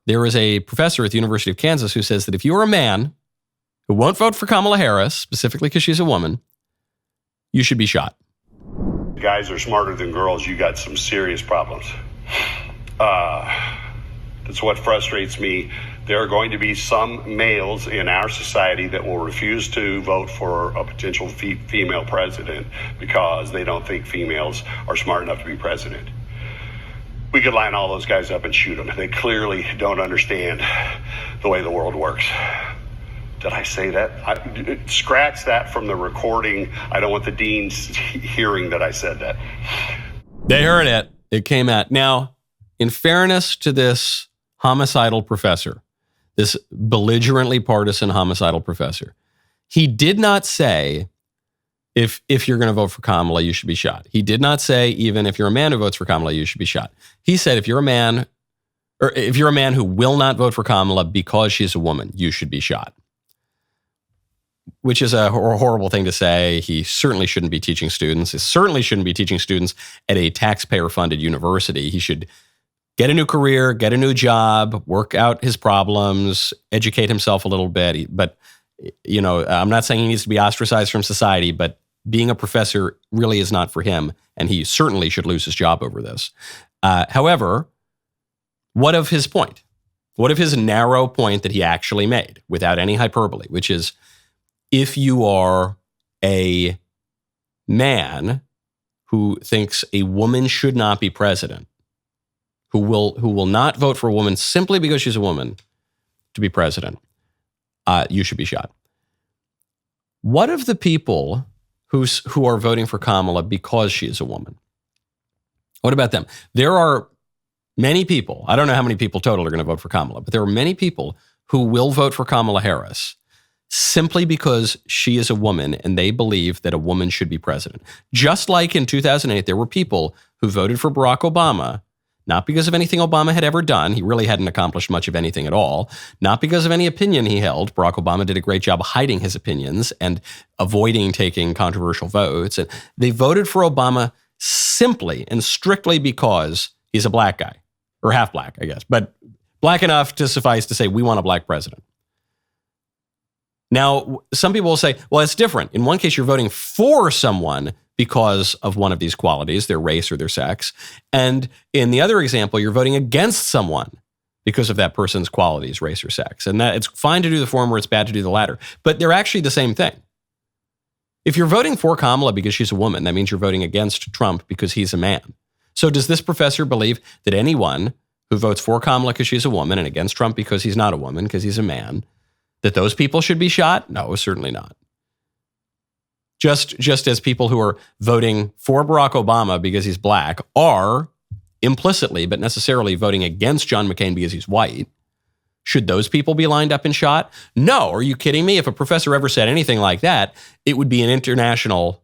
there is a professor at the University of Kansas who says that if you are a man who won't vote for Kamala Harris, specifically because she's a woman, you should be shot. Guys are smarter than girls. You got some serious problems. That's what frustrates me. There are going to be some males in our society that will refuse to vote for a potential female president because they don't think females are smart enough to be president. We could line all those guys up and shoot them. They clearly don't understand the way the world works. Did I say that? Scratch that from the recording. I don't want the deans hearing that I said that. They heard it. It came out. Now, in fairness to this homicidal professor, this belligerently partisan homicidal professor, he did not say, if you're going to vote for Kamala, you should be shot. He did not say, even if you're a man who votes for Kamala, you should be shot. He said, if you're a man who will not vote for Kamala because she's a woman, you should be shot. Which is a horrible thing to say. He certainly shouldn't be teaching students. He certainly shouldn't be teaching students at a taxpayer-funded university. He should get a new career, get a new job, work out his problems, educate himself a little bit. But, I'm not saying he needs to be ostracized from society, but being a professor really is not for him, and he certainly should lose his job over this. However, what of his point? What of his narrow point that he actually made without any hyperbole, which is, if you are a man who thinks a woman should not be president, who will not vote for a woman simply because she's a woman to be president, you should be shot. What of the people who are voting for Kamala because she is a woman? What about them? There are many people, I don't know how many people total are going to vote for Kamala, but there are many people who will vote for Kamala Harris simply because she is a woman and they believe that a woman should be president. Just like in 2008, there were people who voted for Barack Obama, not because of anything Obama had ever done. He really hadn't accomplished much of anything at all. Not because of any opinion he held. Barack Obama did a great job hiding his opinions and avoiding taking controversial votes. And they voted for Obama simply and strictly because he's a black guy, or half black, I guess, but black enough to suffice to say, we want a black president. Now, some people will say, well, it's different. In one case, you're voting for someone because of one of these qualities, their race or their sex. And in the other example, you're voting against someone because of that person's qualities, race or sex. And that it's fine to do the former, it's bad to do the latter. But they're actually the same thing. If you're voting for Kamala because she's a woman, that means you're voting against Trump because he's a man. So does this professor believe that anyone who votes for Kamala because she's a woman and against Trump because he's not a woman, because he's a man, that those people should be shot? No, certainly not. Just as people who are voting for Barack Obama because he's black are implicitly, but necessarily voting against John McCain because he's white, should those people be lined up and shot? No, are you kidding me? If a professor ever said anything like that, it would be an international,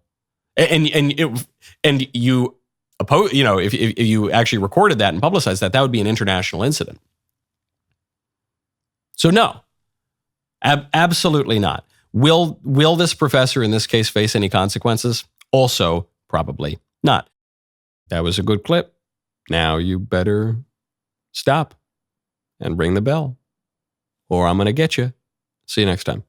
and you oppose, if you actually recorded that and publicized that, that would be an international incident. So no. Absolutely not. Will this professor in this case face any consequences? Also, probably not. That was a good clip. Now you better stop and ring the bell, or I'm going to get you. See you next time.